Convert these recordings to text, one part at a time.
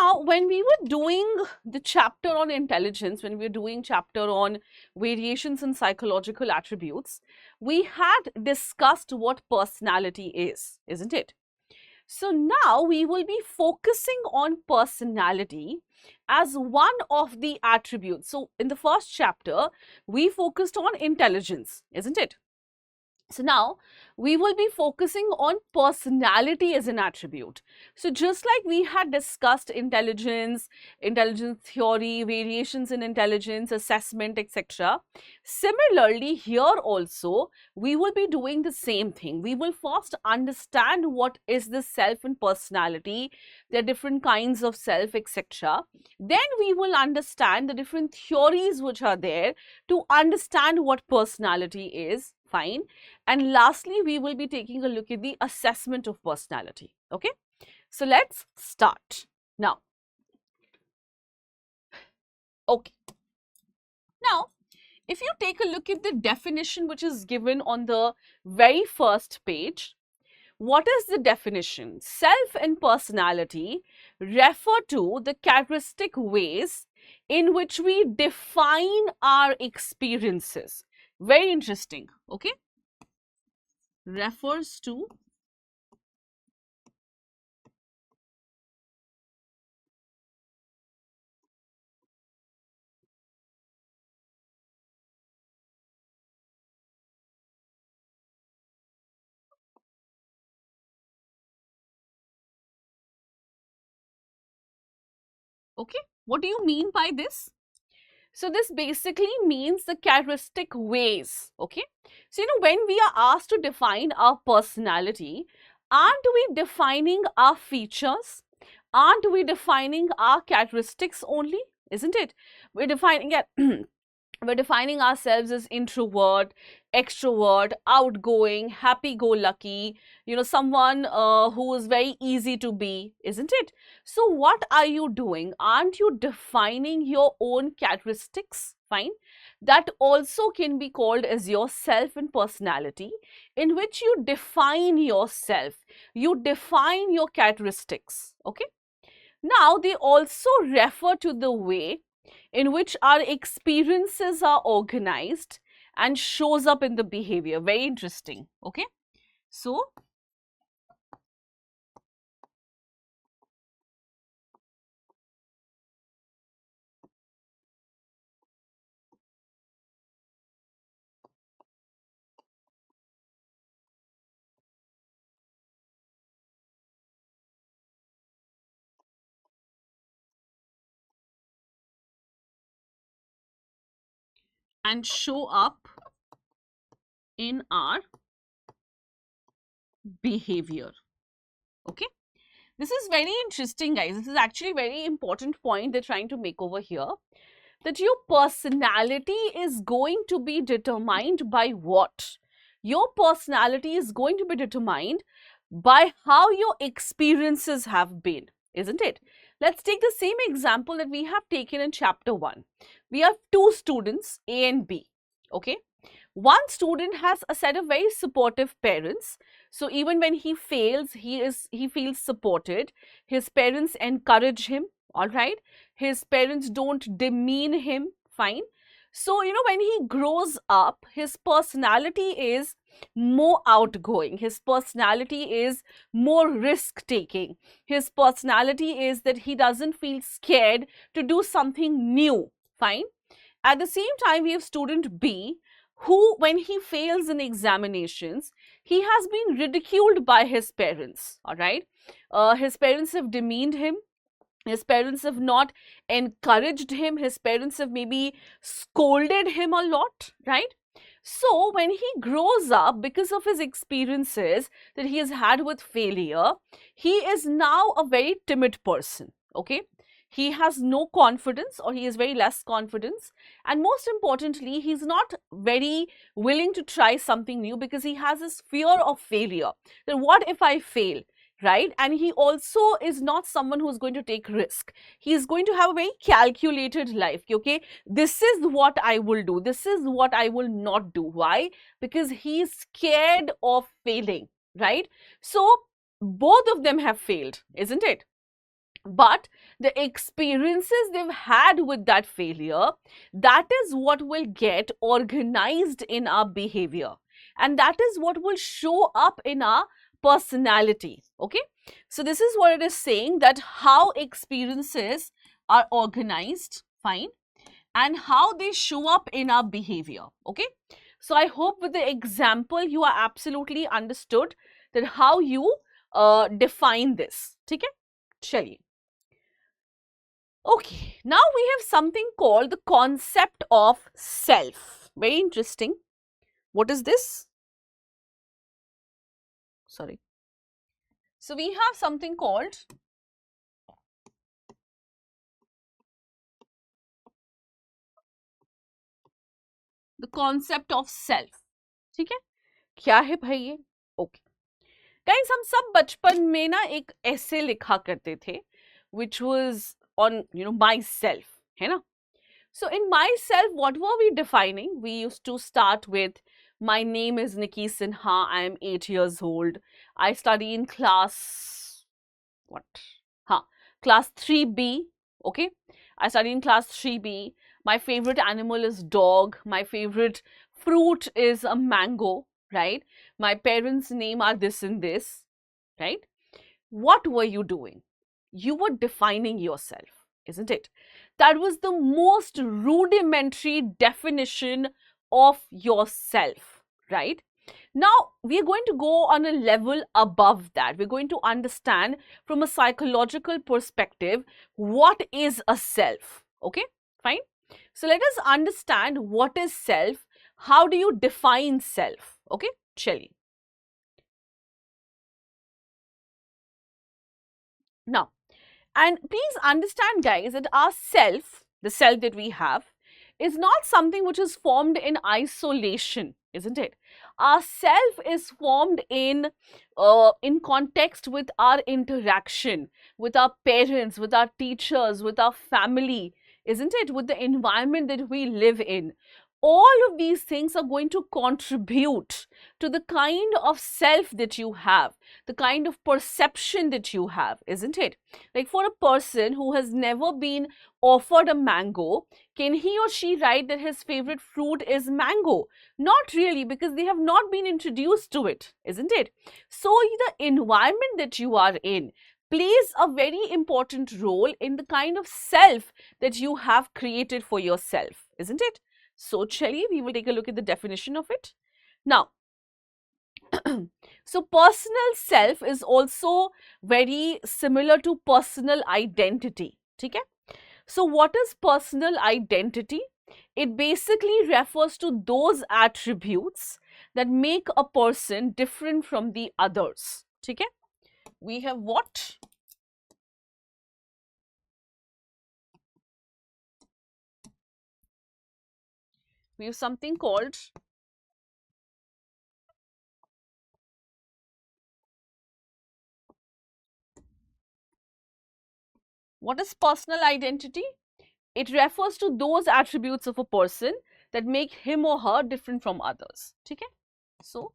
Now, when we were doing the chapter on intelligence, when we were doing chapter on variations in psychological attributes, we had discussed what personality is, isn't it? So now we will be focusing on personality as one of the attributes. So in the first chapter, we focused on intelligence, isn't it? So now we will be focusing on personality as an attribute. So just like we had discussed intelligence, intelligence theory, variations in intelligence, assessment, etc. Similarly, here also we will be doing the same thing. We will first understand what is the self and personality, there are different kinds of self, etc. Then we will understand the different theories which are there to understand what personality is. Fine. And lastly, we will be taking a look at the assessment of personality. Okay. So let's start now. Okay. Now, if you take a look at the definition which is given on the very first page, what is the definition? Self and personality refer to the characteristic ways in which we define our experiences. Very interesting. Okay. Refers to okay, what do you mean by this? So this basically means the characteristic ways, okay. So when we are asked to define our personality, aren't we defining our features? Aren't we defining our characteristics only? Isn't it? We're defining it. We're defining ourselves as introvert, extrovert, outgoing, happy-go-lucky, someone who is very easy to be, isn't it? So what are you doing? Aren't you defining your own characteristics? Fine. That also can be called as your self and personality, in which you define yourself. You define your characteristics, okay? Now, they also refer to the way in which our experiences are organized and shows up in the behavior. Very interesting. Okay. So, and show up in our behavior. Okay. This is very interesting, guys. This is actually a very important point they're trying to make over here. That your personality is going to be determined by what? Your personality is going to be determined by how your experiences have been, isn't it? Let's take the same example that we have taken in chapter 1. We have two students, A and B, okay? One student has a set of very supportive parents. So even when he fails, he feels supported. His parents encourage him, all right? His parents don't demean him, fine. So, when he grows up, his personality is more outgoing. His personality is more risk-taking. His personality is that he doesn't feel scared to do something new, fine. At the same time, we have student B, who, when he fails in examinations, he has been ridiculed by his parents, all right? His parents have demeaned him. His parents have not encouraged him. His parents have maybe scolded him a lot, right? So when he grows up, because of his experiences that he has had with failure, he is now a very timid person, okay? He has no confidence, or he has very less confidence. And most importantly, he's not very willing to try something new because he has this fear of failure. Then what if I fail? Right? And he also is not someone who's going to take risk. He is going to have a very calculated life. Okay, this is what I will do. This is what I will not do. Why? Because he is scared of failing, right? So both of them have failed, isn't it? but the experiences they've had with that failure, that is what will get organized in our behavior, and that is what will show up in our personality. Okay, so this is what it is saying, that how experiences are organized, fine, and how they show up in our behavior. Okay, so I hope with the example you are absolutely understood that how you define this. Okay, chaliye. Okay, now we have something called the concept of self. Very interesting. What is this? Sorry. So we have something called the concept of self. ठीक है? क्या है भाई ये? Okay. Guys, हम सब बचपन में ना एक ऐसे लिखा करते थे, which was on myself, है ना? So in myself, what were we defining? We used to start with, my name is Nikki Sinha, I am 8 years old. I study in class, what? Class 3B, okay? I study in class 3B. My favorite animal is dog. My favorite fruit is a mango, right? My parents' name are this and this, right? What were you doing? You were defining yourself, isn't it? That was the most rudimentary definition of yourself, right? Now, we are going to go on a level above that. We're going to understand from a psychological perspective what is a self. Okay, fine. So, let us understand what is self. How do you define self? Okay, chaliye. Now, and please understand, guys, that our self, the self that we have, is not something which is formed in isolation, isn't it? Our self is formed in context with our interaction, with our parents, with our teachers, with our family, isn't it? With the environment that we live in. All of these things are going to contribute to the kind of self that you have, the kind of perception that you have, isn't it? Like for a person who has never been offered a mango, can he or she write that his favorite fruit is mango? Not really, because they have not been introduced to it, isn't it? So the environment that you are in plays a very important role in the kind of self that you have created for yourself, isn't it? So, chaliye, we will take a look at the definition of it. Now, so personal self is also very similar to personal identity. Okay? So, what is personal identity? It basically refers to those attributes that make a person different from the others. Okay? We have what? We have something called what is personal identity? It refers to those attributes of a person that make him or her different from others. Okay? So,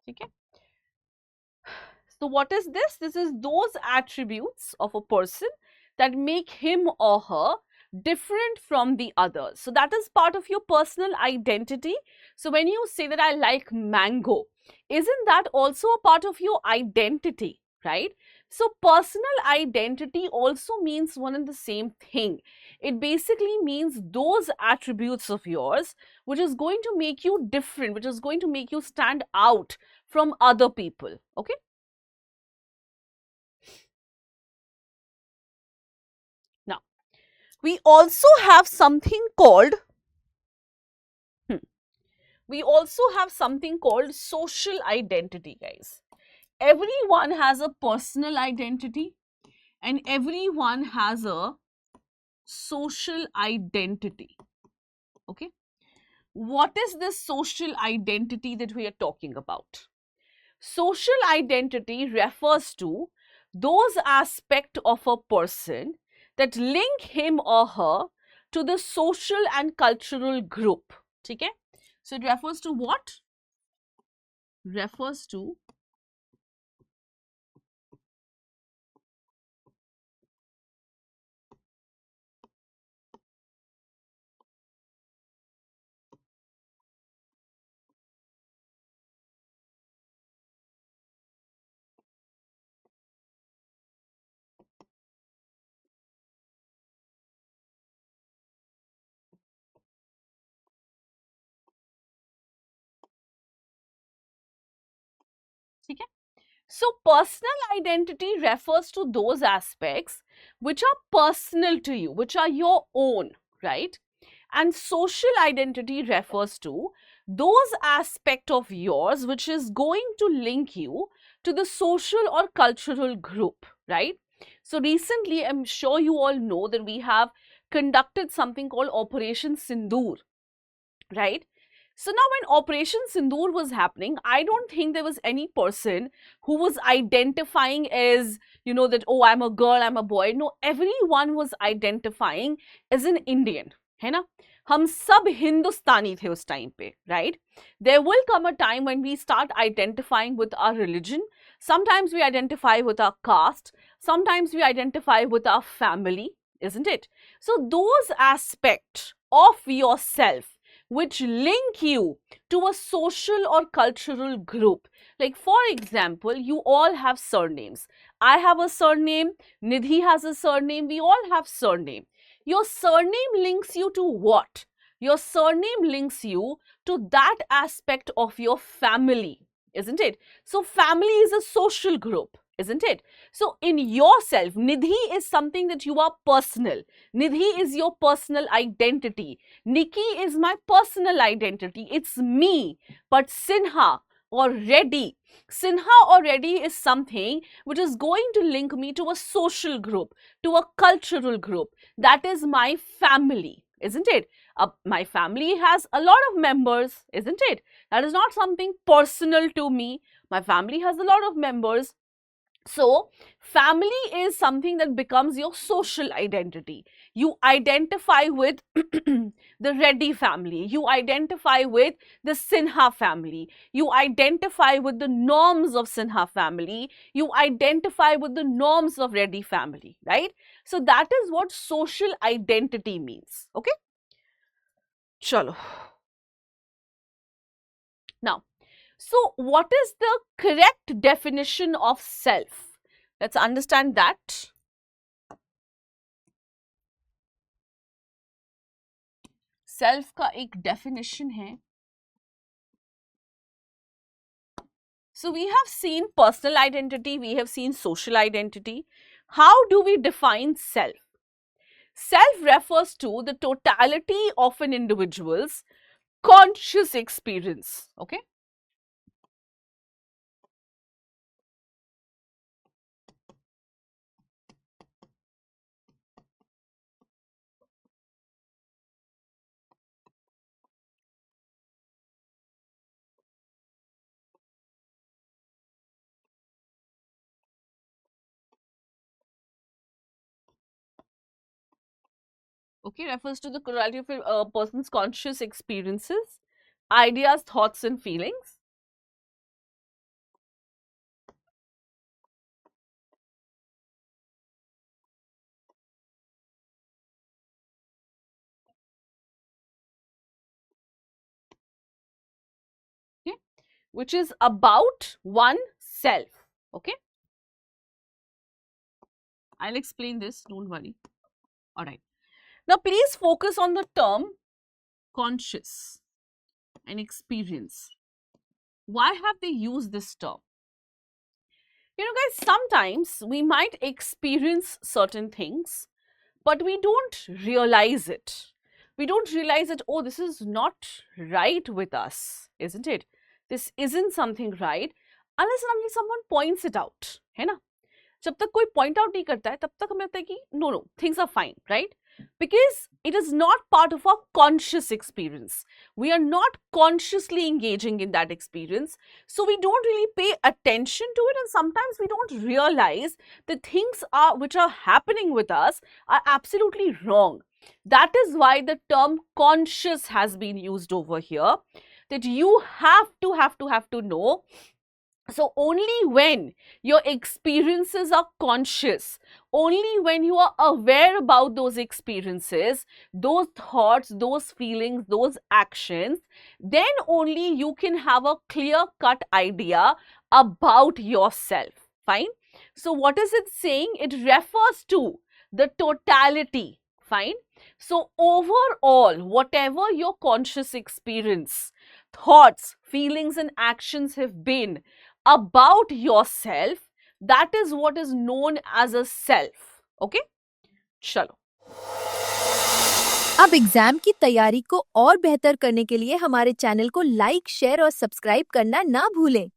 okay? So, what is this? This is those attributes of a person that make him or her different from the others. So, that is part of your personal identity. So, when you say that I like mango, isn't that also a part of your identity, right? So, personal identity also means one and the same thing. It basically means those attributes of yours which is going to make you different, which is going to make you stand out from other people. Okay? Now, we also have something called social identity, guys. Everyone has a personal identity and everyone has a social identity. Okay, what is this social identity that we are talking about? Social identity refers to those aspects of a person that link him or her to the social and cultural group. Okay, so it refers to what? Refers to okay. So personal identity refers to those aspects which are personal to you, which are your own, right? And social identity refers to those aspects of yours which is going to link you to the social or cultural group, right? So recently, I'm sure you all know that we have conducted something called Operation Sindoor, right? So now when Operation Sindoor was happening, I don't think there was any person who was identifying as, that, oh, I'm a girl, I'm a boy. No, everyone was identifying as an Indian, है ना? हम सब हिंदुस्तानी थे उस time पे, right? There will come a time when we start identifying with our religion. Sometimes we identify with our caste. Sometimes we identify with our family, isn't it? So those aspects of yourself which link you to a social or cultural group. Like, for example, you all have surnames. I have a surname, Nidhi has a surname, we all have surname. Your surname links you to what? Your surname links you to that aspect of your family, isn't it? So, family is a social group, isn't it? So, in yourself, Nidhi is something that you are personal. Nidhi is your personal identity. Nikki is my personal identity. It's me. But Sinha or Reddy, Sinha or Reddy is something which is going to link me to a social group, to a cultural group. That is my family, isn't it? My family has a lot of members, isn't it? That is not something personal to me. My family has a lot of members. So, family is something that becomes your social identity. You identify with the Reddy family. You identify with the Sinha family. You identify with the norms of Sinha family. You identify with the norms of Reddy family, right? So, that is what social identity means. Okay? Chalo. Now, so what is the correct definition of self? Let's understand that. Self का एक definition है. So we have seen personal identity, we have seen social identity. How do we define self? Self refers to the totality of an individual's conscious experience. Okay. Okay, refers to the totality of a person's conscious experiences, ideas, thoughts, and feelings. Okay, which is about oneself. Okay, I'll explain this, don't worry. All right. Now, please focus on the term conscious and experience. Why have they used this term? Guys, sometimes we might experience certain things, but we don't realize it. We don't realize that, oh, this is not right with us, isn't it? This isn't something right unless and until someone points it out, है ना? जब तक कोई point out नहीं करता है, तब तक हमें लगता है कि no, things are fine, right? because it is not part of our conscious experience. We are not consciously engaging in that experience. So we don't really pay attention to it, and sometimes we don't realize the things which are happening with us are absolutely wrong. That is why the term conscious has been used over here, that you have to know. So only when your experiences are conscious, only when you are aware about those experiences, those thoughts, those feelings, those actions, then only you can have a clear-cut idea about yourself. Fine. So what is it saying? It refers to the totality. Fine. So overall, whatever your conscious experience, thoughts, feelings and actions have been about yourself, that is what is known as a self. Okay? चलो. अब exam की तैयारी को और बेहतर करने के लिए हमारे चैनल को लाइक, शेयर और सब्सक्राइब करना ना भूलें।